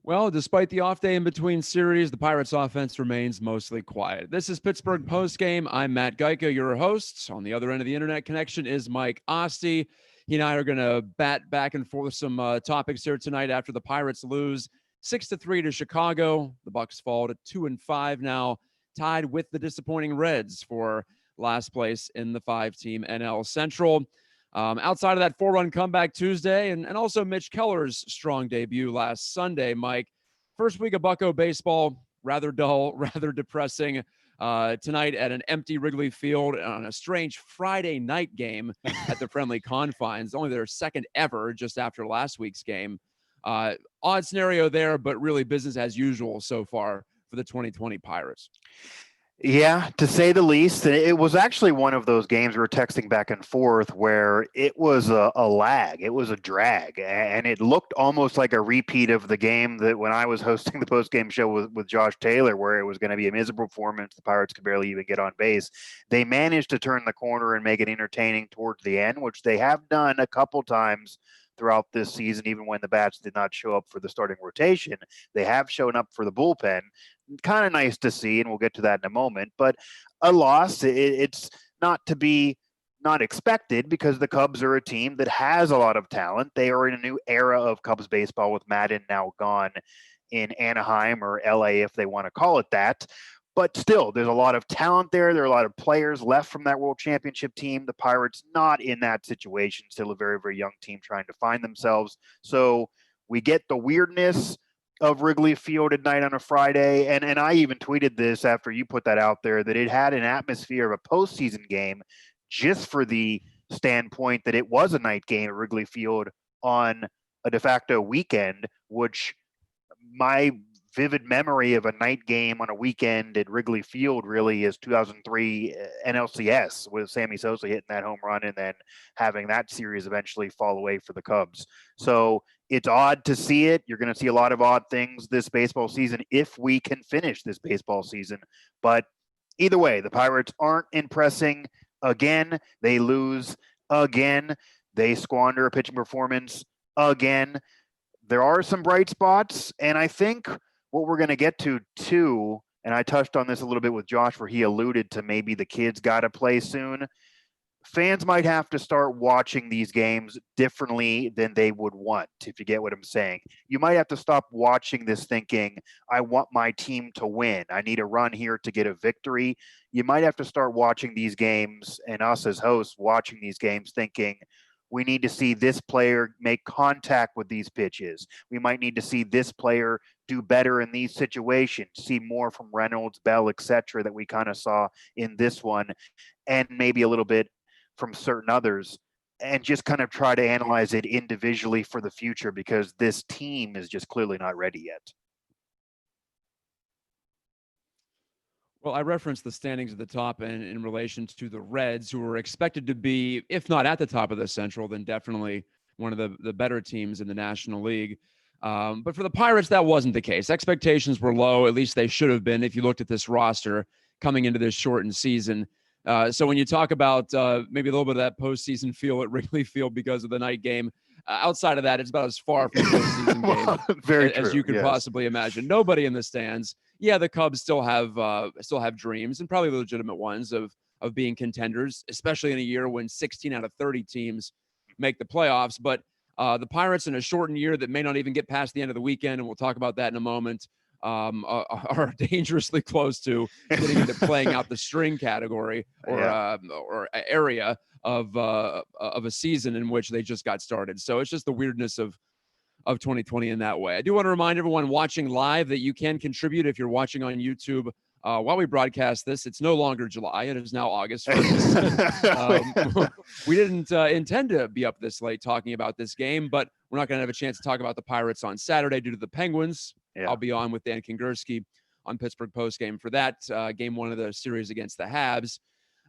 Well, despite the off day in between series, the Pirates offense remains mostly quiet. This is Pittsburgh Postgame. I'm Matt Gajtka, your host. On the other end of the internet connection is Mike Asti. He and I are going to bat back and forth some topics here tonight after the Pirates lose 6-3 to Chicago. The Bucks fall to 2-5 now, tied with the disappointing Reds for last place in the 5-team NL Central. Outside of that 4-run comeback Tuesday and also Mitch Keller's strong debut last Sunday, Mike, first week of Bucco baseball, rather dull, rather depressing. Tonight at an empty Wrigley Field on a strange Friday night game at the friendly confines, only their second ever just after last week's game. Odd scenario there, but really business as usual so far for the 2020 Pirates. Yeah, to say the least. It was actually one of those games we were texting back and forth where it was a lag. It was a drag. And it looked almost like a repeat of the game that when I was hosting the post-game show with Josh Taylor, where it was going to be a miserable performance. The Pirates could barely even get on base. They managed to turn the corner and make it entertaining towards the end, which they have done a couple times throughout this season. Even when the bats did not show up for the starting rotation, they have shown up for the bullpen. Kind of nice to see, and we'll get to that in a moment. But a loss, it's not to be not expected because the Cubs are a team that has a lot of talent. They are in a new era of Cubs baseball with Madden now gone in Anaheim or LA, if they want to call it that. But still, there's a lot of talent there. There are a lot of players left from that World Championship team. The Pirates not in that situation, still a very, very young team trying to find themselves. So we get the weirdness of Wrigley Field at night on a Friday. And I even tweeted this after you put that out there, that it had an atmosphere of a postseason game just for the standpoint that it was a night game at Wrigley Field on a de facto weekend, which my vivid memory of a night game on a weekend at Wrigley Field really is 2003 NLCS with Sammy Sosa hitting that home run and then having that series eventually fall away for the Cubs. So it's odd to see it. You're going to see a lot of odd things this baseball season if we can finish this baseball season. But either way, the Pirates aren't impressing again. They lose again. They squander a pitching performance again. There are some bright spots, and I think what we're going to get to too, and I touched on this a little bit with Josh where he alluded to maybe the kids got to play soon. Fans might have to start watching these games differently than they would want, if you get what I'm saying. You might have to stop watching this thinking, I want my team to win. I need a run here to get a victory. You might have to start watching these games, and us as hosts watching these games thinking, we need to see this player make contact with these pitches. We might need to see this player do better in these situations, see more from Reynolds, Bell, etc., that we kind of saw in this one, and maybe a little bit from certain others, and just kind of try to analyze it individually for the future because this team is just clearly not ready yet. Well, I referenced the standings at the top and in relation to the Reds, who were expected to be, if not at the top of the Central, then definitely one of the better teams in the National League. But for the Pirates, that wasn't the case. Expectations were low, at least they should have been if you looked at this roster coming into this shortened season. So when you talk about maybe a little bit of that postseason feel at Wrigley Field because of the night game, outside of that, it's about as far from a postseason game as you could possibly imagine. Nobody in the stands. Yeah, the Cubs still have dreams, and probably legitimate ones, of being contenders, especially in a year when 16 out of 30 teams make the playoffs. But the Pirates, in a shortened year that may not even get past the end of the weekend, and we'll talk about that in a moment, are dangerously close to getting into playing out the string category or area of a season in which they just got started. So it's just the weirdness of 2020 in that way. I do want to remind everyone watching live that you can contribute if you're watching on YouTube while we broadcast this. It's no longer July. It is now August 1st. We didn't intend to be up this late talking about this game, but we're not going to have a chance to talk about the Pirates on Saturday due to the Penguins. Yeah. I'll be on with Dan Kingerski on Pittsburgh Postgame for that game one of the series against the Habs.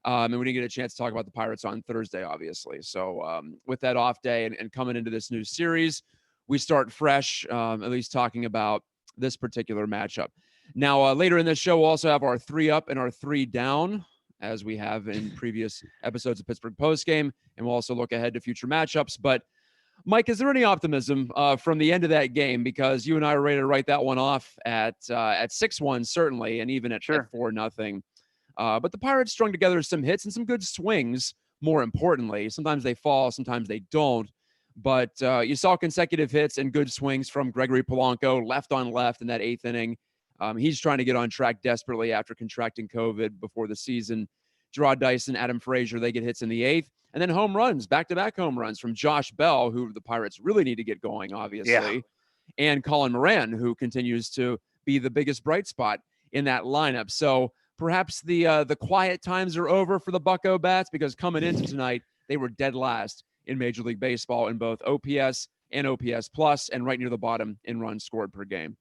And we didn't get a chance to talk about the Pirates on Thursday, obviously. So with that off day and coming into this new series, we start fresh, at least talking about this particular matchup. Now, later in this show, we'll also have our 3 up and our 3 down, as we have in previous episodes of Pittsburgh Postgame, and we'll also look ahead to future matchups. But Mike, is there any optimism from the end of that game? Because you and I were ready to write that one off at 6-1, certainly, and even at 4-0. But the Pirates strung together some hits and some good swings, more importantly. Sometimes they fall, sometimes they don't. But you saw consecutive hits and good swings from Gregory Polanco, left on left in that 8th inning. He's trying to get on track desperately after contracting COVID before the season. Gerard Dyson, Adam Frazier, they get hits in the 8th. And then home runs, back-to-back home runs from Josh Bell, who the Pirates really need to get going, obviously, and Colin Moran, who continues to be the biggest bright spot in that lineup. So perhaps the quiet times are over for the Bucko Bats, because coming into tonight, they were dead last in Major League Baseball in both OPS and OPS plus, and right near the bottom in runs scored per game.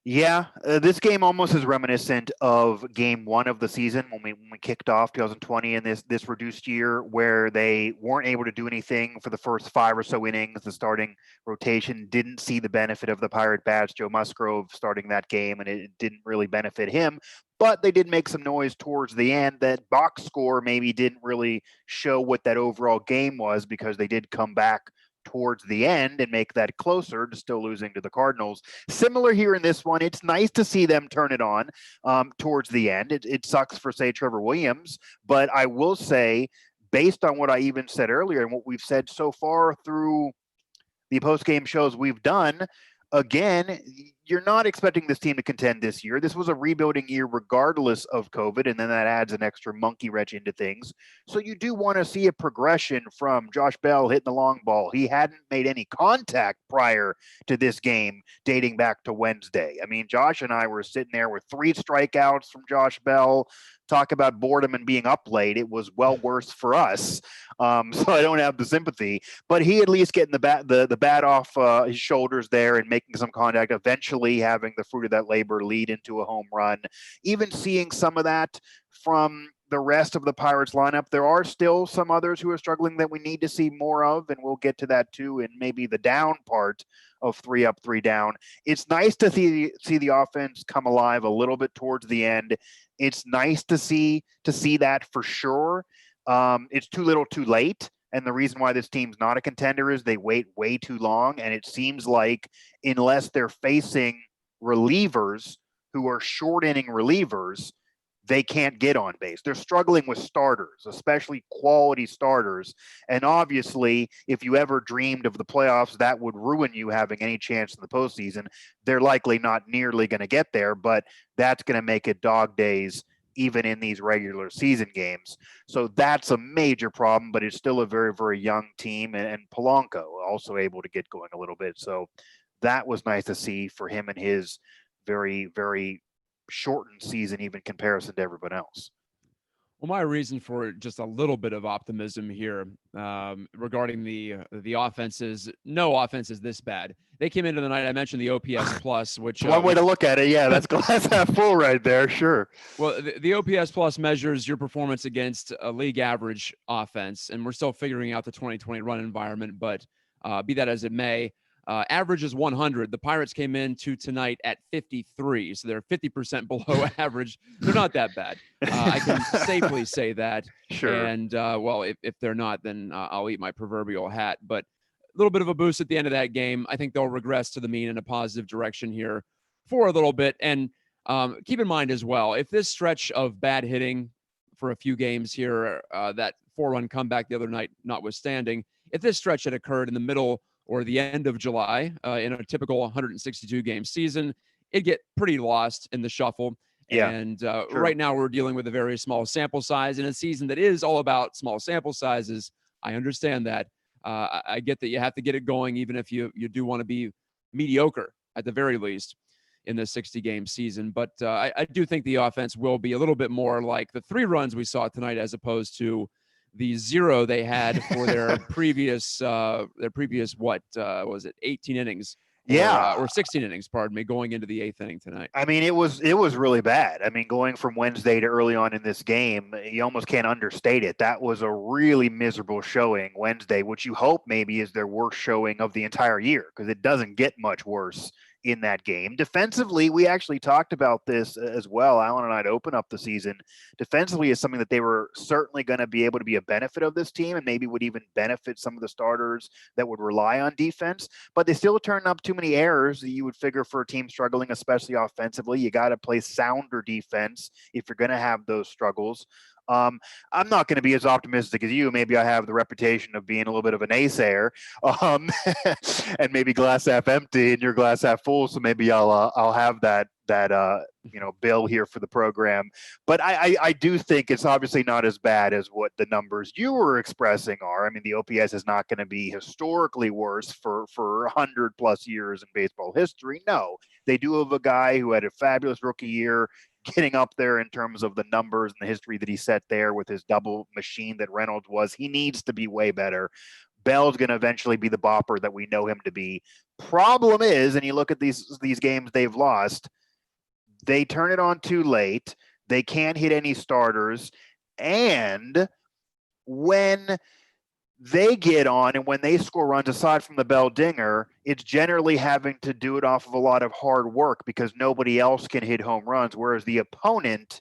Yeah, this game almost is reminiscent of game 1 of the season when we kicked off 2020 in this reduced year, where they weren't able to do anything for the first 5 or so innings. The starting rotation didn't see the benefit of the Pirate bats. Joe Musgrove starting that game, and it didn't really benefit him. But they did make some noise towards the end. That box score maybe didn't really show what that overall game was, because they did come back towards the end and make that closer to still losing to the Cardinals. Similar here in this one. It's nice to see them turn it on towards the end. It sucks for, say, Trevor Williams, but I will say, based on what I even said earlier and what we've said so far through the post-game shows we've done, again, you're not expecting this team to contend this year. This was a rebuilding year regardless of COVID, and then that adds an extra monkey wrench into things. So you do want to see a progression from Josh Bell hitting the long ball. He hadn't made any contact prior to this game dating back to Wednesday. I mean, Josh and I were sitting there with 3 strikeouts from Josh Bell. Talk about boredom and being up late. It was well worse for us. So I don't have the sympathy, but he at least getting the bat off his shoulders there and making some contact, eventually having the fruit of that labor lead into a home run. Even seeing some of that from the rest of the Pirates lineup. There are still some others who are struggling that we need to see more of, and we'll get to that too in maybe the down part of 3 up, 3 down. It's nice to see the offense come alive a little bit towards the end. It's nice to see that for sure. It's too little too late. And the reason why this team's not a contender is they wait way too long. And it seems like unless they're facing relievers who are short inning relievers, they can't get on base. They're struggling with starters, especially quality starters. And obviously, if you ever dreamed of the playoffs, that would ruin you having any chance in the postseason. They're likely not nearly going to get there, but that's going to make it dog days even in these regular season games. So that's a major problem, but it's still a very, very young team. And Polanco also able to get going a little bit. So that was nice to see for him and his very, very shortened season, even comparison to everyone else. Well, my reason for just a little bit of optimism here regarding the offenses, no offense is this bad. They came into the night, I mentioned the OPS plus, which one way to look at it. Yeah, that's glass half full right there. Sure. Well, the OPS plus measures your performance against a league average offense, and we're still figuring out the 2020 run environment, but be that as it may, average is 100. The Pirates came into tonight at 53, so they're 50% below average. They're not that bad. I can safely say that. Sure. And, well, if they're not, then I'll eat my proverbial hat. But a little bit of a boost at the end of that game. I think they'll regress to the mean in a positive direction here for a little bit. And keep in mind as well, if this stretch of bad hitting for a few games here, that 4-run comeback the other night notwithstanding, if this stretch had occurred in the middle or the end of July in a typical 162-game season, it'd get pretty lost in the shuffle. Yeah, and right now we're dealing with a very small sample size in a season that is all about small sample sizes. I understand that. I get that you have to get it going, even if you do want to be mediocre at the very least in the 60-game season. But I do think the offense will be a little bit more like the 3 runs we saw tonight, as opposed to the 0 they had for their previous what was it, 18 innings? Or 16 innings, pardon me, going into the 8th inning tonight. I mean, it was really bad. I mean, going from Wednesday to early on in this game, you almost can't understate it. That was a really miserable showing Wednesday, which you hope maybe is their worst showing of the entire year, because it doesn't get much worse in that game. Defensively, we actually talked about this as well. Alan and I to open up the season. Defensively is something that they were certainly going to be able to be a benefit of this team, and maybe would even benefit some of the starters that would rely on defense. But they still turn up too many errors that you would figure for a team struggling, especially offensively. You got to play sounder defense if you're going to have those struggles. I'm not going to be as optimistic as you. Maybe I have the reputation of being a little bit of a naysayer, and maybe glass half empty and your glass half full. So maybe I'll have that bill here for the program. But I do think it's obviously not as bad as what the numbers you were expressing are. I mean, the OPS is not going to be historically worse for 100+ years in baseball history. No, they do have a guy who had a fabulous rookie year, getting up there in terms of the numbers and the history that he set there with his double machine that Reynolds was. He needs to be way better. Bell's going to eventually be the bopper that we know him to be. Problem is, and you look at these games they've lost, they turn it on too late. They can't hit any starters. And when they get on and when they score runs, aside from the Bell dinger, it's generally having to do it off of a lot of hard work because nobody else can hit home runs, whereas the opponent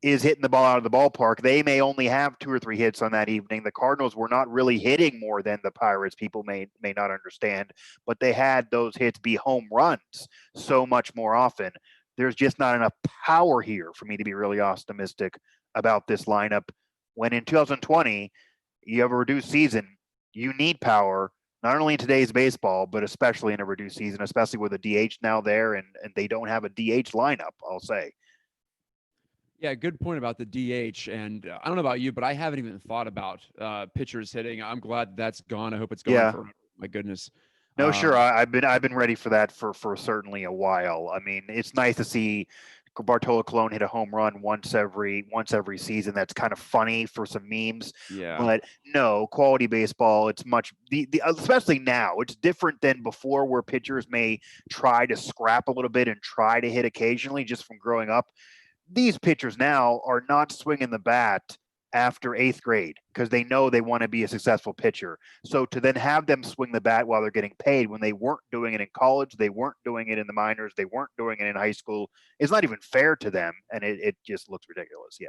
is hitting the ball out of the ballpark. They may only have 2 or 3 hits on that evening. The Cardinals were not really hitting more than the Pirates. People may not understand, but they had those hits be home runs so much more often. There's just not enough power here for me to be really optimistic about this lineup. When in 2020, you have a reduced season, you need power, not only in today's baseball, but especially in a reduced season, especially with a DH now there, and they don't have a DH lineup, I'll say. Yeah, good point about the DH. And I don't know about you, but I haven't even thought about pitchers hitting. I'm glad that's gone. I hope it's gone forever. My goodness. No, sure. I've been ready for that for certainly a while. I mean, it's nice to see Bartolo Colon hit a home run once every season. That's kind of funny for some memes. Yeah. But no, quality baseball, it's much especially now, it's different than before where pitchers may try to scrap a little bit and try to hit occasionally just from growing up. These pitchers now are not swinging the bat after 8th grade because they know they want to be a successful pitcher. So to then have them swing the bat while they're getting paid when they weren't doing it in college, they weren't doing it in the minors, they weren't doing it in high school, is not even fair to them. And it just looks ridiculous. Yeah.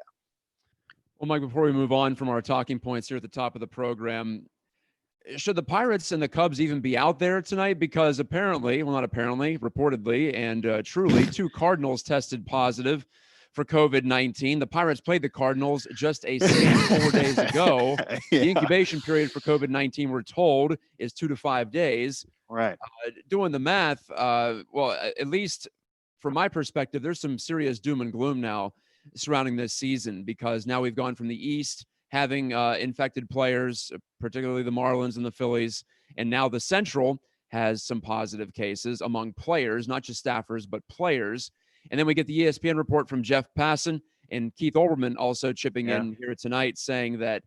Well, Mike, before we move on from our talking points here at the top of the program, should the Pirates and the Cubs even be out there tonight? Because apparently, well, not apparently, reportedly and truly, 2 Cardinals tested positive for COVID-19. The Pirates played the Cardinals just a 4 days ago. Yeah. The incubation period for COVID-19, we're told, is 2 to 5 days. Right. Doing the math, well, at least from my perspective, there's some serious doom and gloom now surrounding this season because now we've gone from the East having infected players, particularly the Marlins and the Phillies, and now the Central has some positive cases among players, not just staffers, but players. And then we get the ESPN report from Jeff Passan and Keith Olbermann also chipping in here tonight saying that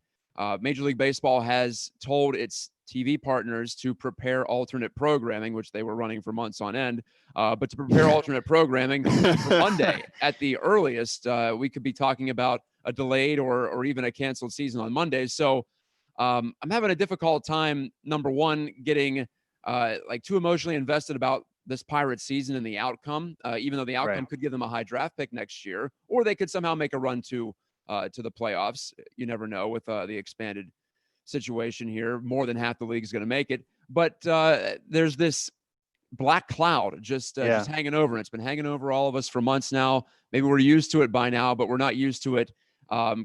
Major League Baseball has told its TV partners to prepare alternate programming, which they were running for months on end, but to prepare alternate programming for Monday at the earliest. We could be talking about a delayed or even a canceled season on Monday. So I'm having a difficult time, number one, getting too emotionally invested about this Pirates season and the outcome, even though the outcome could give them a high draft pick next year, or they could somehow make a run to the playoffs. You never know with the expanded situation here. More than half the league is going to make it. But there's this black cloud just hanging over. And it's been hanging over all of us for months now. Maybe we're used to it by now, but we're not used to it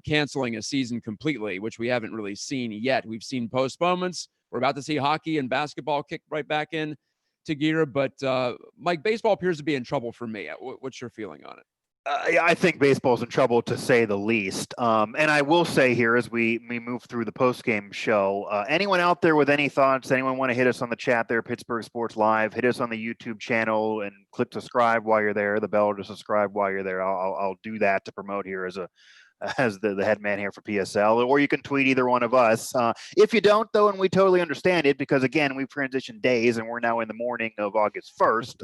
canceling a season completely, which we haven't really seen yet. We've seen postponements. We're about to see hockey and basketball kick right back in to gear. But Mike, baseball appears to be in trouble for me. What's your feeling on it? I think baseball's in trouble, to say the least. And I will say here, as we move through the postgame show, anyone out there with any thoughts, anyone want to hit us on the chat there, Pittsburgh Sports Live, hit us on the YouTube channel and click subscribe while you're there, the bell to subscribe while you're there. I'll do that to promote here as the head man here for PSL, or you can tweet either one of us. If you don't, though, and we totally understand it, because again, we've transitioned days and we're now in the morning of August 1st.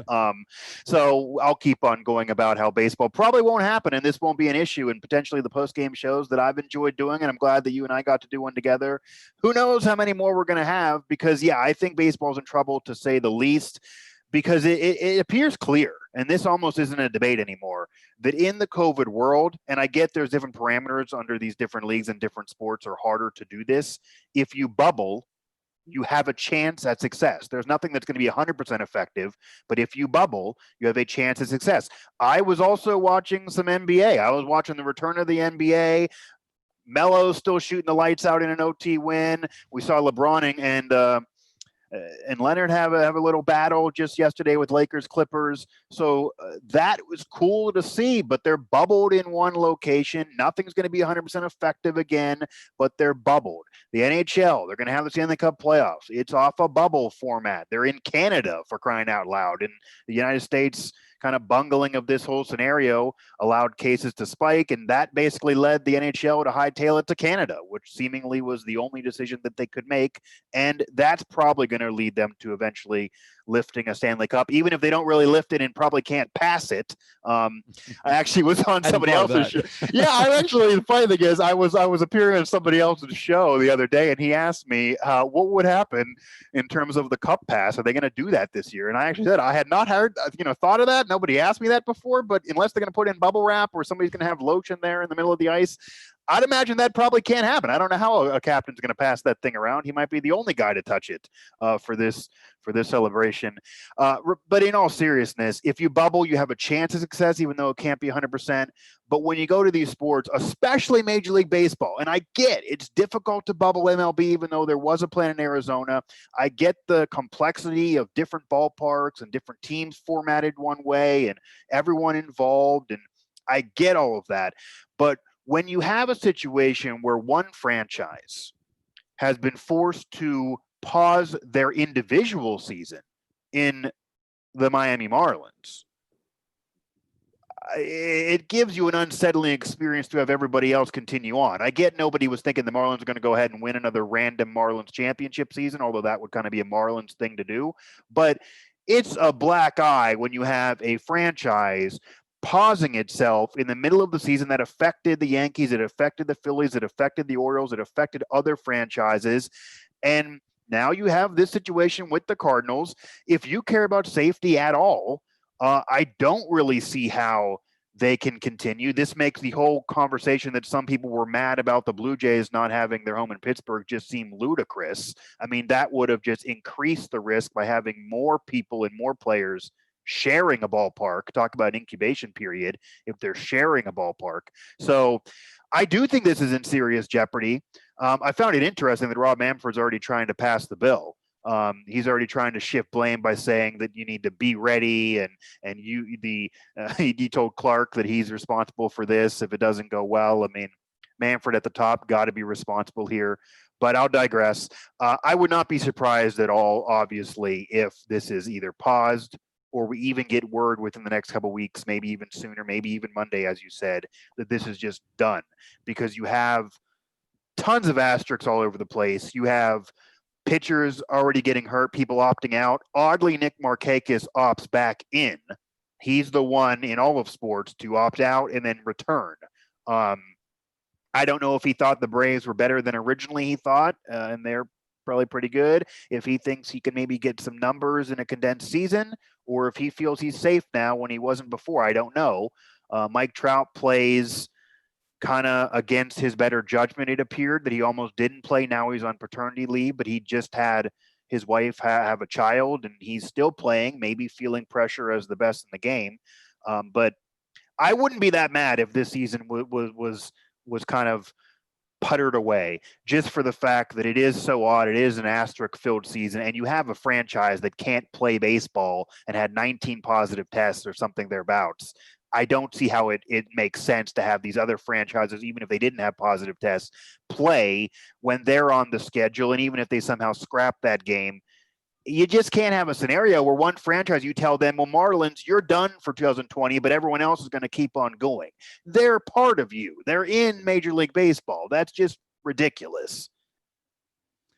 So I'll keep on going about how baseball probably won't happen and this won't be an issue, and potentially the post-game shows that I've enjoyed doing, and I'm glad that you and I got to do one together. Who knows how many more we're going to have, because I think baseball's in trouble, to say the least. because it appears clear, and this almost isn't a debate anymore, that in the COVID world, and I get there's different parameters under these different leagues and different sports are harder to do this. If you bubble, you have a chance at success. There's nothing that's going to be 100% effective, but if you bubble, you have a chance at success. I was also watching some NBA. I was watching the return of the NBA. Melo's still shooting the lights out in an OT win. We saw LeBron and Leonard have a little battle just yesterday with Lakers Clippers. So that was cool to see, but they're bubbled in one location. Nothing's going to be 100% effective again, but they're bubbled. The NHL, they're going to have the Stanley Cup playoffs. It's off a bubble format. They're in Canada, for crying out loud. And the United States kind of bungling of this whole scenario allowed cases to spike, and that basically led the NHL to hightail it to Canada, which seemingly was the only decision that they could make. And that's probably going to lead them to eventually lifting a Stanley Cup, even if they don't really lift it and probably can't pass it. I actually was on somebody else's show. Yeah, I actually, the funny thing is, I was appearing on somebody else's show the other day, and he asked me what would happen in terms of the cup pass. Are they going to do that this year? And I actually said I had not heard, thought of that. Nobody asked me that before, but unless they're going to put in bubble wrap or somebody's going to have lotion there in the middle of the ice, I'd imagine that probably can't happen. I don't know how a captain's going to pass that thing around. He might be the only guy to touch it for this celebration. But in all seriousness, if you bubble, you have a chance of success, even though it can't be 100%. But when you go to these sports, especially Major League Baseball, and I get it's difficult to bubble MLB, even though there was a plan in Arizona. I get the complexity of different ballparks and different teams formatted one way and everyone involved. And I get all of that. But when you have a situation where one franchise has been forced to pause their individual season in the Miami Marlins, it gives you an unsettling experience to have everybody else continue on. I get nobody was thinking the Marlins are going to go ahead and win another random Marlins championship season, although that would kind of be a Marlins thing to do. But it's a black eye when you have a franchise pausing itself in the middle of the season that affected the Yankees, it affected the Phillies, it affected the Orioles, it affected other franchises. And now you have this situation with the Cardinals. If you care about safety at all, I don't really see how they can continue. This makes the whole conversation that some people were mad about the Blue Jays not having their home in Pittsburgh just seem ludicrous. I mean, that would have just increased the risk by having more people and more players sharing a ballpark. Talk about incubation period if they're sharing a ballpark. So I do think this is in serious jeopardy. I found it interesting that Rob Manfred's already trying to pass the bill. He's already trying to shift blame by saying that you need to be ready, and he told Clark that he's responsible for this if it doesn't go well. I mean, Manfred at the top got to be responsible here. But I'll digress. I would not be surprised at all, obviously, if this is either paused or we even get word within the next couple of weeks, maybe even sooner, maybe even Monday, as you said, that this is just done, because you have tons of asterisks all over the place. You have pitchers already getting hurt, people opting out. Oddly, Nick Markakis opts back in. He's the one in all of sports to opt out and then return. I don't know if he thought the Braves were better than originally he thought, and they're probably pretty good. If he thinks he can maybe get some numbers in a condensed season, or if he feels he's safe now when he wasn't before, I don't know. Mike Trout plays kind of against his better judgment. It appeared that he almost didn't play. Now he's on paternity leave, but he just had his wife have a child, and he's still playing, maybe feeling pressure as the best in the game. But I wouldn't be that mad if this season was kind of puttered away, just for the fact that it is so odd. It is an asterisk-filled season, and you have a franchise that can't play baseball and had 19 positive tests or something thereabouts. I don't see how it makes sense to have these other franchises, even if they didn't have positive tests, play when they're on the schedule. And even if they somehow scrap that game, you just can't have a scenario where one franchise, you tell them, well, Marlins, you're done for 2020, but everyone else is going to keep on going. They're part of you. They're in Major League Baseball. That's just ridiculous.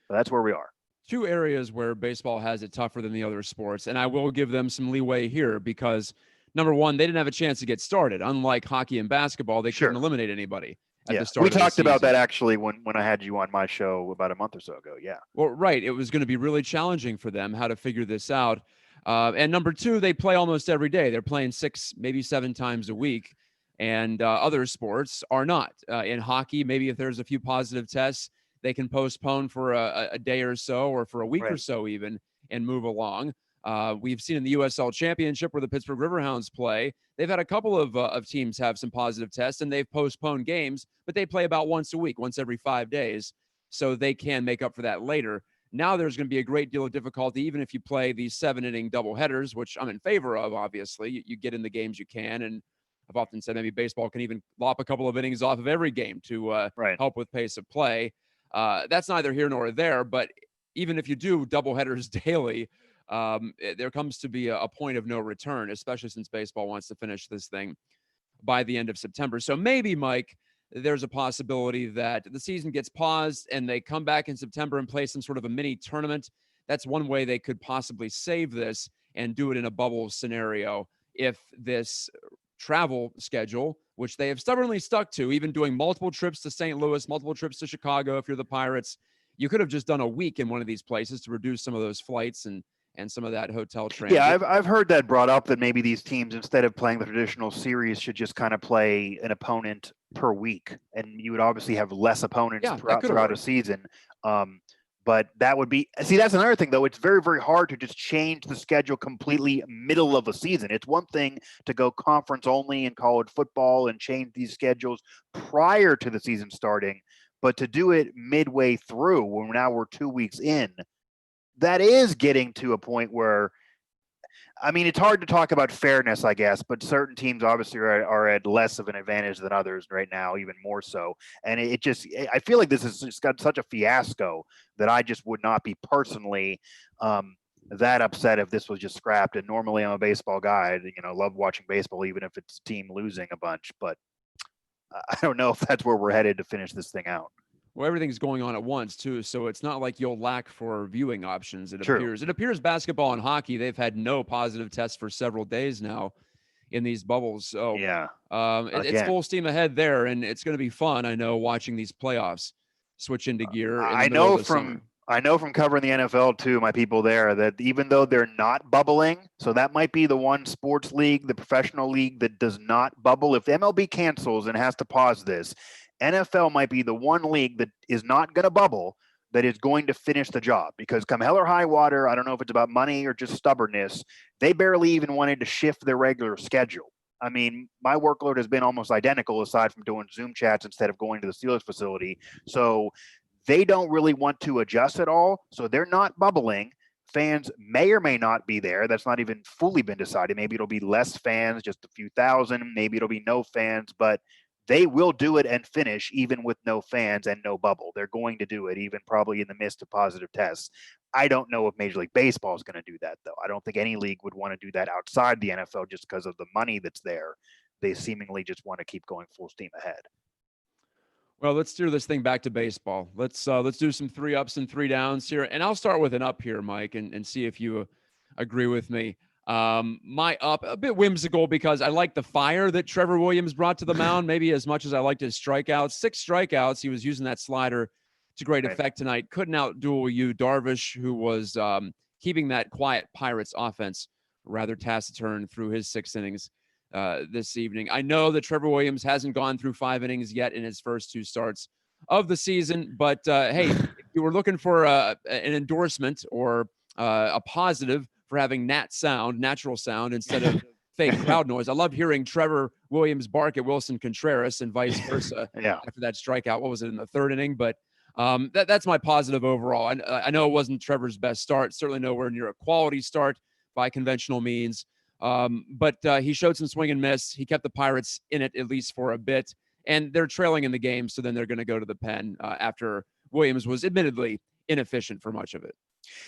But that's where we are. Two areas where baseball has it tougher than the other sports, and I will give them some leeway here because, number one, they didn't have a chance to get started. Unlike hockey and basketball, they couldn't eliminate anybody at the start of the season. We talked about that actually when I had you on my show about a month or so ago. Yeah. Well, right. It was going to be really challenging for them how to figure this out. And number two, they play almost every day. They're playing 6, maybe 7 times a week. And other sports are not. In hockey, maybe if there's a few positive tests, they can postpone for a day or so, or for a week or so even, and move along. We've seen in the USL Championship where the Pittsburgh Riverhounds play, they've had a couple of teams have some positive tests, and they've postponed games, but they play about once a week, once every 5 days, so they can make up for that later. Now there's going to be a great deal of difficulty, even if you play these 7-inning doubleheaders, which I'm in favor of, obviously. You get in the games you can, and I've often said maybe baseball can even lop a couple of innings off of every game to help with pace of play. That's neither here nor there, but even if you do doubleheaders daily, there comes to be a point of no return, especially since baseball wants to finish this thing by the end of September. So maybe, Mike, there's a possibility that the season gets paused and they come back in September and play some sort of a mini tournament. That's one way they could possibly save this and do it in a bubble scenario if this travel schedule, which they have stubbornly stuck to, even doing multiple trips to St. Louis, multiple trips to Chicago if you're the Pirates. You could have just done a week in one of these places to reduce some of those flights and some of that hotel transit. Yeah, I've heard that brought up, that maybe these teams, instead of playing the traditional series, should just kind of play an opponent per week, and you would obviously have less opponents throughout a season. But that would be, see, that's another thing, though. It's very, very hard to just change the schedule completely middle of a season. It's one thing to go conference only in college football and change these schedules prior to the season starting, but to do it midway through, when now we're 2 weeks in, that is getting to a point where, I mean, it's hard to talk about fairness, I guess, but certain teams obviously are at less of an advantage than others right now, even more so. And I feel like this has just got such a fiasco that I just would not be personally that upset if this was just scrapped. And normally I'm a baseball guy, love watching baseball, even if it's team losing a bunch. But I don't know if that's where we're headed to finish this thing out. Well, everything's going on at once, too, so it's not like you'll lack for viewing options, it appears. It appears basketball and hockey, they've had no positive tests for several days now in these bubbles. So yeah, it's full steam ahead there, and it's going to be fun, I know, watching these playoffs switch into gear in the middle of the summer. I know from covering the NFL, too, my people there, that even though they're not bubbling, so that might be the one sports league, the professional league, that does not bubble. If MLB cancels and has to pause this, NFL might be the one league that is not going to bubble, that is going to finish the job, because come hell or high water, I don't know if it's about money or just stubbornness, they barely even wanted to shift their regular schedule. I mean, my workload has been almost identical aside from doing Zoom chats instead of going to the Steelers facility. So they don't really want to adjust at all. So they're not bubbling. Fans may or may not be there. That's not even fully been decided. Maybe it'll be less fans, just a few thousand. Maybe it'll be no fans, but they will do it and finish even with no fans and no bubble. They're going to do it, even probably in the midst of positive tests. I don't know if Major League Baseball is going to do that, though. I don't think any league would want to do that outside the NFL just because of the money that's there. They seemingly just want to keep going full steam ahead. Well, let's steer this thing back to baseball. Let's do some 3 ups and 3 downs here. And I'll start with an up here, Mike, and see if you agree with me. My up, a bit whimsical, because I like the fire that Trevor Williams brought to the mound, maybe as much as I liked his strikeouts. 6 strikeouts. He was using that slider to great effect tonight. Couldn't outduel Yu Darvish, who was keeping that quiet Pirates offense rather taciturn through his 6 innings this evening. I know that Trevor Williams hasn't gone through 5 innings yet in his first 2 starts of the season, but hey, if you were looking for an endorsement or a positive for having natural sound instead of fake crowd noise. I love hearing Trevor Williams bark at Wilson Contreras and vice versa after that strikeout. What was it, in the 3rd inning? But that's my positive overall. I know it wasn't Trevor's best start, certainly nowhere near a quality start by conventional means. But he showed some swing and miss. He kept the Pirates in it, at least for a bit. And they're trailing in the game, so then they're going to go to the pen after Williams was admittedly inefficient for much of it.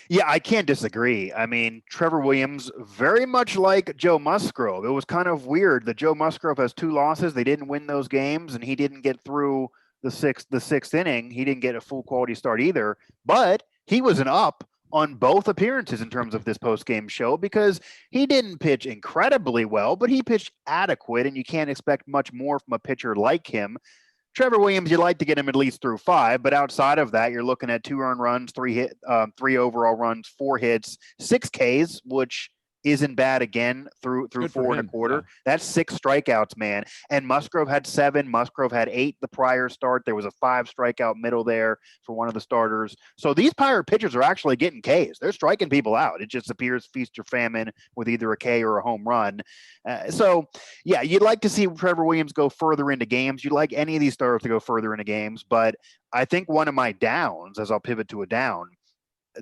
Yeah, I can't disagree. I mean, Trevor Williams, very much like Joe Musgrove. It was kind of weird that Joe Musgrove has 2 losses. They didn't win those games, and he didn't get through the sixth inning. He didn't get a full quality start either, but he was an up on both appearances in terms of this post-game show, because he didn't pitch incredibly well, but he pitched adequate, and you can't expect much more from a pitcher like him. Trevor Williams, you'd like to get him at least through 5, but outside of that, you're looking at 2 earned runs, 3 overall runs, 4 hits, 6 Ks, which isn't bad again through Good for four and a him. quarter. Yeah. That's 6 strikeouts, man. And Musgrove had 7. Musgrove had 8 the prior start. There was a 5 strikeout middle there for one of the starters. So these Pirate pitchers are actually getting Ks. They're striking people out. It just appears feast or famine with either a K or a home run. So, yeah, you'd like to see Trevor Williams go further into games. You'd like any of these starters to go further into games. But I think one of my downs, as I'll pivot to a down,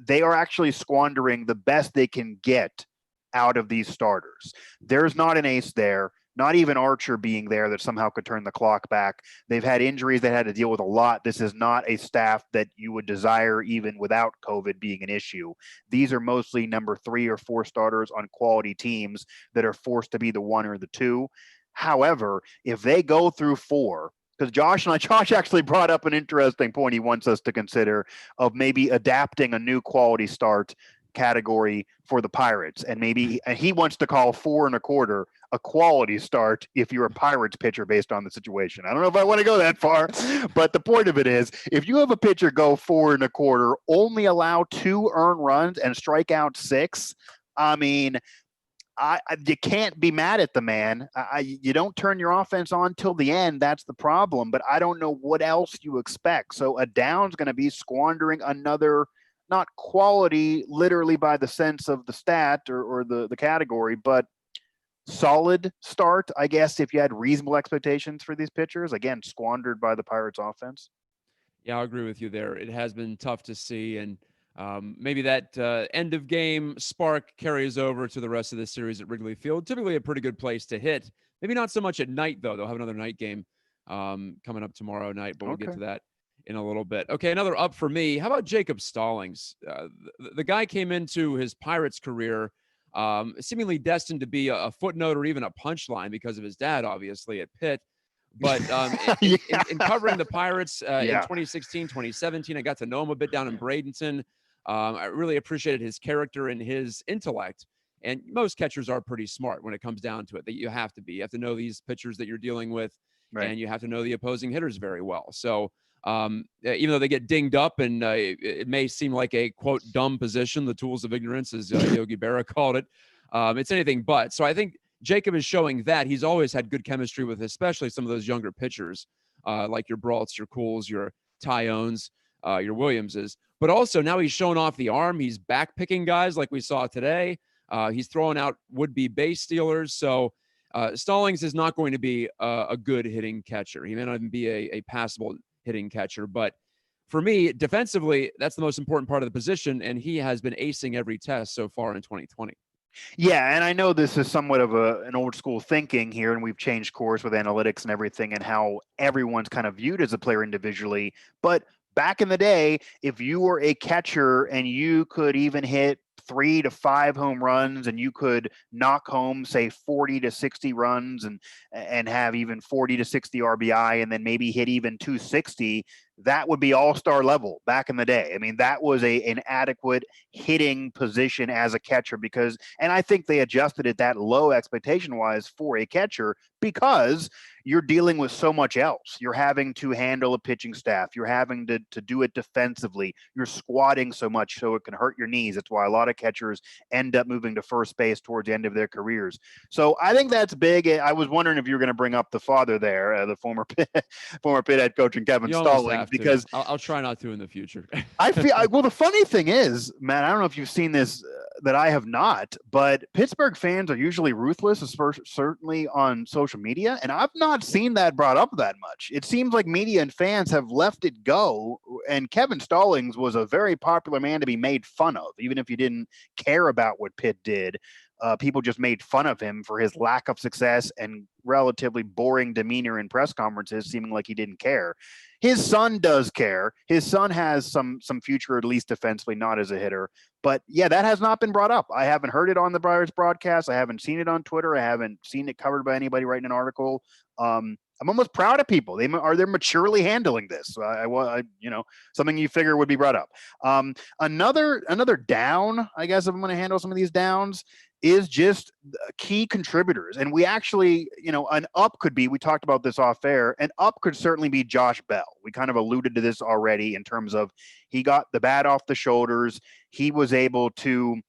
they are actually squandering the best they can get out of these starters. There's not an ace there, not even Archer being there that somehow could turn the clock back. They've had injuries they had to deal with a lot. This is not a staff that you would desire even without COVID being an issue. These are mostly number 3 or 4 starters on quality teams that are forced to be the 1 or the 2. However, if they go through 4, because Josh actually brought up an interesting point he wants us to consider of maybe adapting a new quality start category for the Pirates. And maybe he wants to call 4 and a quarter a quality start if you're a Pirates pitcher based on the situation. I don't know if I want to go that far, but the point of it is if you have a pitcher go 4 and a quarter, only allow 2 earned runs and strike out 6, I mean, you can't be mad at the man. You don't turn your offense on till the end. That's the problem. But I don't know what else you expect. So a down's going to be squandering another, not quality, literally by the sense of the stat or the category, but solid start, I guess, if you had reasonable expectations for these pitchers. Again, squandered by the Pirates offense. Yeah, I agree with you there. It has been tough to see, and maybe that end of game spark carries over to the rest of the series at Wrigley Field. Typically a pretty good place to hit. Maybe not so much at night, though. They'll have another night game coming up tomorrow night, but we'll get to that in a little bit. Okay, another up for me. How about Jacob Stallings? The guy came into his Pirates career seemingly destined to be a footnote or even a punchline because of his dad, obviously, at Pitt. But in covering the Pirates in 2016, 2017, I got to know him a bit down in Bradenton. I really appreciated his character and his intellect. And most catchers are pretty smart when it comes down to it. That you have to be. You have to know these pitchers that you're dealing with, and you have to know the opposing hitters very well. So even though they get dinged up and it may seem like a, quote, dumb position, the tools of ignorance, as Yogi Berra called it, it's anything but. So I think Jacob is showing that he's always had good chemistry with especially some of those younger pitchers like your Braults, your Cools, your Tyones, your Williamses. But also now he's showing off the arm. He's back picking guys like we saw today. He's throwing out would-be base stealers. So Stallings is not going to be a good hitting catcher. He may not even be a passable hitting catcher. But for me, defensively, that's the most important part of the position, and he has been acing every test so far in 2020. Yeah, and I know this is somewhat of an old school thinking here, and we've changed course with analytics and everything and how everyone's kind of viewed as a player individually. But back in the day, if you were a catcher and you could even hit 3 to 5 home runs and you could knock home, say, 40 to 60 runs and have even 40 to 60 RBI and then maybe hit even 260, that would be all-star level back in the day. I mean, that was an adequate hitting position as a catcher because, and I think they adjusted it that low expectation-wise for a catcher because you're dealing with so much else. You're having to handle a pitching staff. You're having to do it defensively. You're squatting so much so it can hurt your knees. That's why a lot of catchers end up moving to first base towards the end of their careers. So I think that's big. I was wondering if you were going to bring up the father there, the former Pitt head coach and Kevin Stallings, because I'll try not to in the future. well, the funny thing is, Matt, I don't know if you've seen this that I have not, but Pittsburgh fans are usually ruthless, certainly on social media, and I've not seen that brought up that much. It seems like media and fans have left it go, and Kevin Stallings was a very popular man to be made fun of, even if you didn't care about what Pitt did. People just made fun of him for his lack of success and relatively boring demeanor in press conferences, seeming like he didn't care. His son does care. His son has some future, at least defensively, not as a hitter. But yeah, that has not been brought up. I haven't heard it on the Breyers broadcast. I haven't seen it on Twitter. I haven't seen it covered by anybody writing an article. I'm almost proud of people. They're maturely handling this. Something you figure would be brought up. Another down, I guess, if I'm going to handle some of these downs, is just key contributors. And we actually, an up could be, we talked about this off air, an up could certainly be Josh Bell. We kind of alluded to this already in terms of he got the bat off the shoulders. He was able to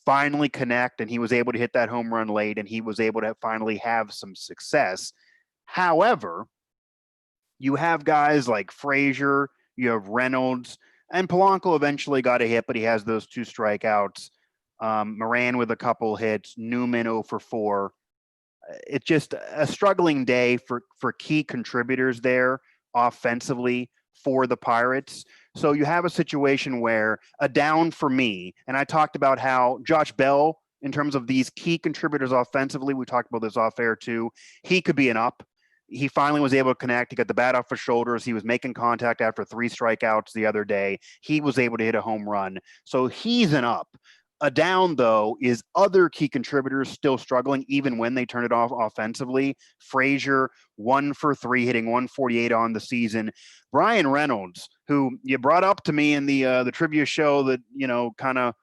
finally connect, and he was able to hit that home run late, and he was able to finally have some success. However, you have guys like Frazier, you have Reynolds, and Polanco eventually got a hit, but he has those 2 strikeouts. Moran with a couple hits, Newman 0 for 4. It's just a struggling day for key contributors there offensively for the Pirates. So you have a situation where a down for me, and I talked about how Josh Bell, in terms of these key contributors offensively, we talked about this off air too, he could be an up. He finally was able to connect. He got the bat off his shoulders. He was making contact after 3 strikeouts the other day. He was able to hit a home run. So he's an up. A down, though, is other key contributors still struggling, even when they turn it off offensively. Frazier, 1 for 3, hitting 148 on the season. Brian Reynolds, who you brought up to me in the trivia show that, kind of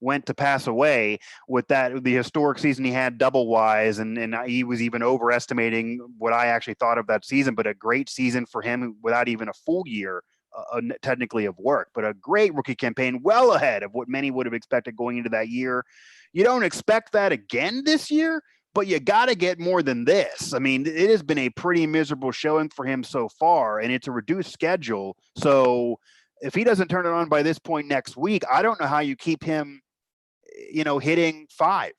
went to pass away with the historic season he had double wise, and he was even overestimating what I actually thought of that season, but a great season for him without even a full year technically of work, but a great rookie campaign, well ahead of what many would have expected going into that year. You don't expect that again this year, but you got to get more than this. I mean, it has been a pretty miserable showing for him so far, and it's a reduced schedule. So if he doesn't turn it on by this point next week, I don't know how you keep him, hitting 5.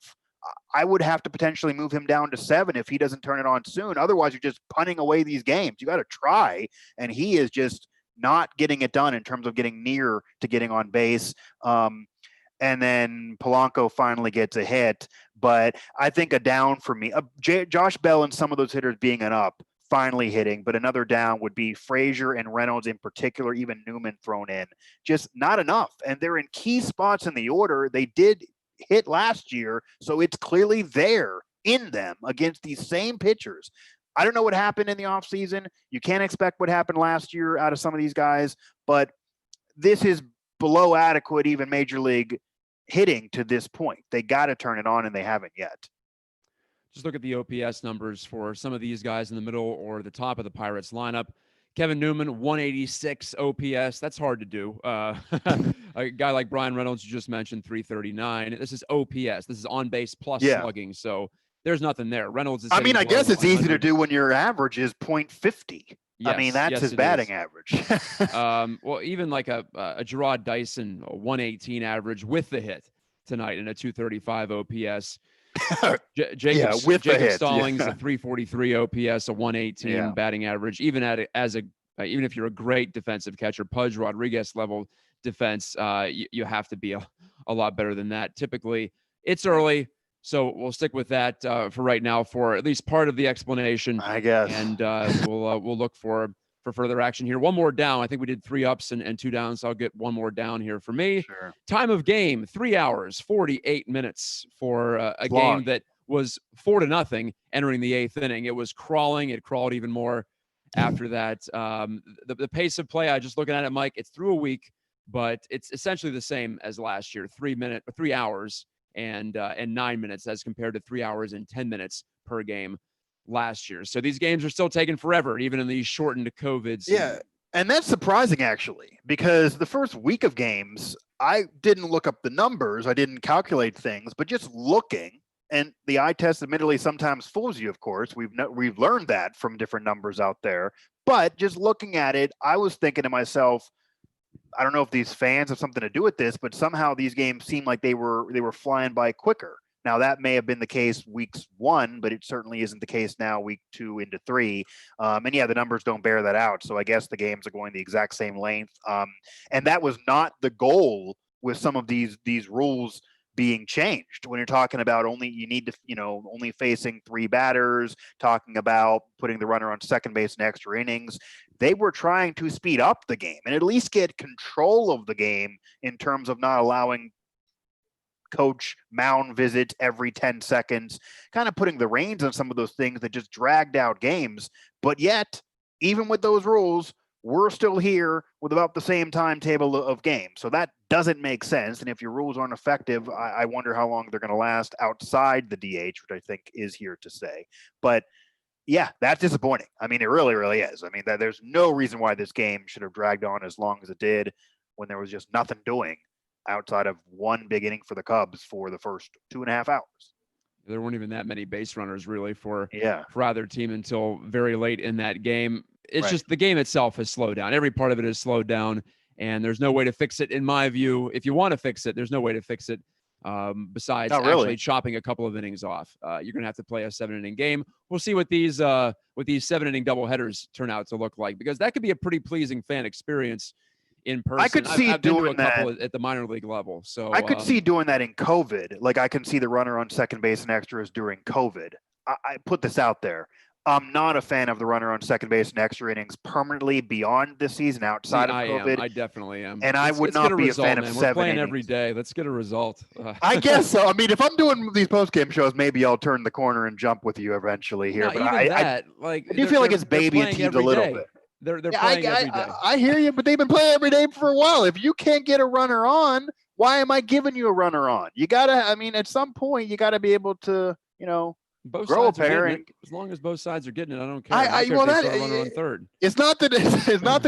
I would have to potentially move him down to 7 if he doesn't turn it on soon. Otherwise, you're just punting away these games. You got to try, and he is just not getting it done in terms of getting near to getting on base. And then Polanco finally gets a hit, but I think a down for me, Josh Bell and some of those hitters being an up, finally hitting, but another down would be Frazier and Reynolds in particular, even Newman thrown in, just not enough. And they're in key spots in the order. They did hit last year, so it's clearly there in them against these same pitchers. I don't know what happened in the offseason. You can't expect what happened last year out of some of these guys, but this is below adequate, even major league hitting to this point. They got to turn it on, and they haven't yet. Just look at the OPS numbers for some of these guys in the middle or the top of the Pirates lineup. Kevin Newman, 186 OPS. That's hard to do. A guy like Brian Reynolds, you just mentioned, 339. This is OPS. This is on base plus slugging. So there's nothing there. Reynolds is. I mean, I guess it's easy to do when your average is .50. Yes, I mean, that's his batting average. Well, even like a Gerard Dyson, a 118 average with the hit tonight and a 235 OPS. Jacob Stallings, a 343 OPS, a 118 batting average. Even even if you're a great defensive catcher, Pudge Rodriguez level defense, you have to be a lot better than that. Typically, it's early. So we'll stick with that for right now for at least part of the explanation, I guess. And we'll look for further action here. One more down. I think we did 3 ups and 2 downs. So I'll get one more down here for me. Sure. Time of game, 3 hours, 48 minutes for a game that was 4-0 entering the 8th inning. It was crawling. It crawled even more after that. The pace of play, I just looking at it, Mike, it's through a week, but it's essentially the same as last year, 3 hours. And 9 minutes as compared to 3 hours and 10 minutes per game last year. So these games are still taking forever, even in these shortened COVID season. Yeah, and that's surprising, actually, because the first week of games, I didn't look up the numbers. I didn't calculate things, but just looking, and the eye test admittedly sometimes fools you, of course. We've learned that from different numbers out there. But just looking at it, I was thinking to myself, I don't know if these fans have something to do with this, but somehow these games seem like they were flying by quicker. Now, that may have been the case weeks 1, but it certainly isn't the case now week 2 into 3. And the numbers don't bear that out. So I guess the games are going the exact same length. And that was not the goal with some of these rules being changed. When you're talking about only facing 3 batters, talking about putting the runner on second base in extra innings, they were trying to speed up the game and at least get control of the game in terms of not allowing coach mound visits every 10 seconds, kind of putting the reins on some of those things that just dragged out games. But yet, even with those rules, we're still here with about the same timetable of games. So that doesn't make sense. And if your rules aren't effective, I wonder how long they're going to last outside the DH, which I think is here to stay. But yeah, that's disappointing. I mean, it really, really is. I mean, there's no reason why this game should have dragged on as long as it did when there was just nothing doing. outside of one big inning for the Cubs for the first 2.5 hours. There weren't even that many base runners really for Yeah. either team until very late in that game. It's Right. just the game itself has slowed down. Every part of it has slowed down, and there's no way to fix it, in my view. If you want to fix it, there's no way to fix it besides Not really. actually chopping a couple of innings off. You're going to have to play a 7-inning game. We'll see what these 7-inning doubleheaders turn out to look like, because that could be a pretty pleasing fan experience in person. I could see I've been to doing a couple that at the minor league level. So I could see doing that in COVID. Like, I can see the runner on second base and extras during COVID. I put this out there. I'm not a fan of the runner on second base and extra innings permanently beyond this season outside of COVID. I definitely am. And I would not be a fan of man. 7 We're playing innings. every day. Let's get a result. I guess so. I mean, if I'm doing these post-game shows, maybe I'll turn the corner and jump with you eventually here. No, but even I do feel like it's baby and teeth a little bit. They're playing every day. I hear you, but they've been playing every day for a while. If you can't get a runner on, why am I giving you a runner on? You gotta. I mean, at some point, you gotta be able to, both grow a sides are pair. getting And it. As long as both sides are getting it, I don't care. I don't care if they throw a runner on third. It's not that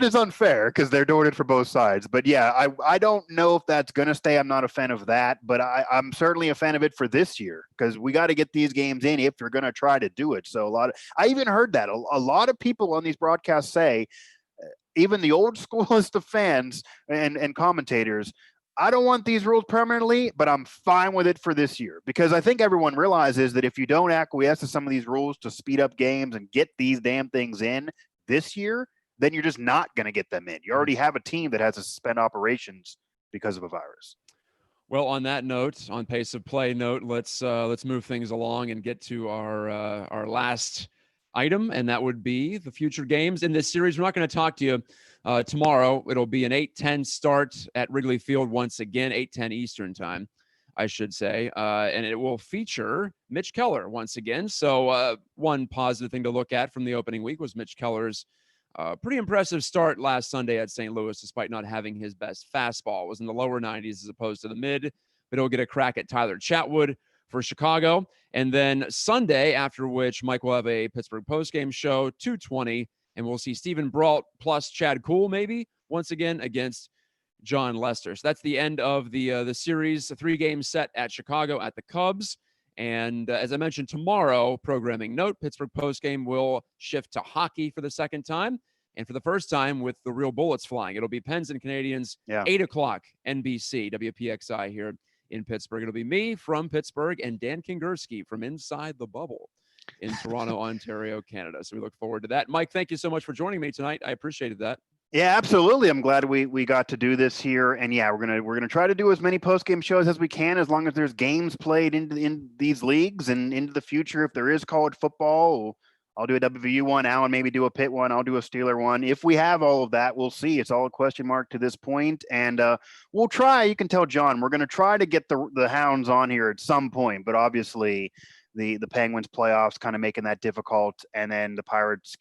it's unfair, because they're doing it for both sides. But yeah, I don't know if that's gonna stay. I'm not a fan of that, but I'm certainly a fan of it for this year, because we got to get these games in if you're gonna try to do it. So I even heard that a lot of people on these broadcasts say, even the old schoolist of fans and commentators, I don't want these rules permanently, but I'm fine with it for this year, because I think everyone realizes that if you don't acquiesce to some of these rules to speed up games and get these damn things in this year, then you're just not going to get them in. You already have a team that has to suspend operations because of a virus. Well, on that note, on pace of play note, let's move things along and get to our last item, and that would be the future games in this series. We're not going to talk to you tomorrow. It'll be an 8:10 start at Wrigley Field once again, 8:10 Eastern time, I should say, and it will feature Mitch Keller once again. So one positive thing to look at from the opening week was Mitch Keller's pretty impressive start last Sunday at St. Louis, despite not having his best fastball. It was in the lower 90s as opposed to the mid, but he'll get a crack at Tyler Chatwood for Chicago. And then Sunday, after which Mike will have a Pittsburgh postgame show, 2:20, and we'll see Stephen Brault plus Chad Kuhl maybe once again against John Lester. So that's the end of the series, a 3-game set at Chicago at the Cubs. And as I mentioned, tomorrow, programming note, Pittsburgh postgame will shift to hockey for the second time. And for the first time with the real bullets flying, it'll be Pens and Canadians, 8 o'clock, NBC, WPXI here in Pittsburgh. It'll be me from Pittsburgh and Dan Kingerski from inside the bubble in Toronto, Ontario, Canada. So we look forward to that. Mike, thank you so much for joining me tonight. I appreciated that. Yeah, absolutely. I'm glad we got to do this here, and yeah, we're gonna try to do as many post-game shows as we can, as long as there's games played in these leagues and into the future. If there is college football, I'll do a WVU one. Alan maybe do a Pitt one. I'll do a Steeler one. If we have all of that, we'll see. It's all a question mark to this point, and we'll try. You can tell John we're gonna try to get the Hounds on here at some point, but obviously the Penguins playoffs kind of making that difficult, and then the Pirates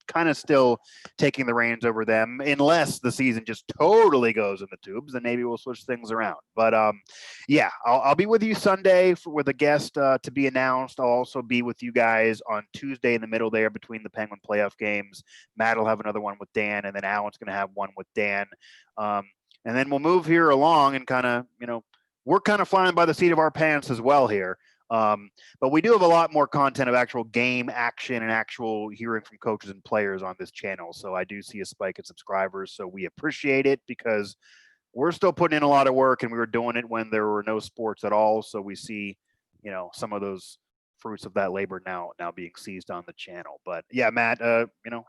kind of still taking the reins over them, unless the season just totally goes in the tubes, then maybe we'll switch things around. But yeah, I'll be with you Sunday with a guest to be announced. I'll also be with you guys on Tuesday in the middle there between the Penguin playoff games. Matt will have another one with Dan, and then Alan's going to have one with Dan. And then we'll move here along and kind of, we're kind of flying by the seat of our pants as well here. But we do have a lot more content of actual game action and actual hearing from coaches and players on this channel. So I do see a spike in subscribers. So we appreciate it, because we're still putting in a lot of work, and we were doing it when there were no sports at all. So we see, some of those fruits of that labor now being seized on the channel. But yeah, Matt,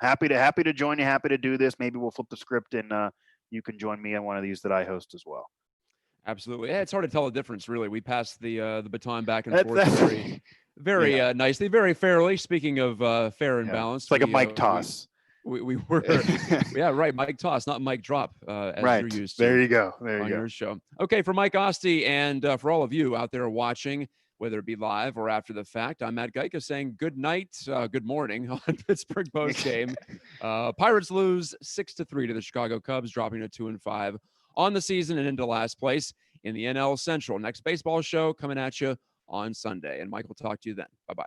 happy to join you. Happy to do this. Maybe we'll flip the script and you can join me on one of these that I host as well. Absolutely. Yeah, it's hard to tell the difference, really. We passed the baton back and forth very nicely, very fairly. Speaking of fair and balanced. It's like a mic toss. We were, yeah, right. Mic toss, not mic drop, as right. You're used to. There you go. On your show. Okay, for Mike Asti and for all of you out there watching, whether it be live or after the fact, I'm Matt Gajtka saying good night, good morning on Pittsburgh postgame. Pirates lose 6-3 to the Chicago Cubs, dropping to 2-5 on the season and into last place in the NL Central. Next baseball show coming at you on Sunday. And Mike will talk to you then. Bye-bye.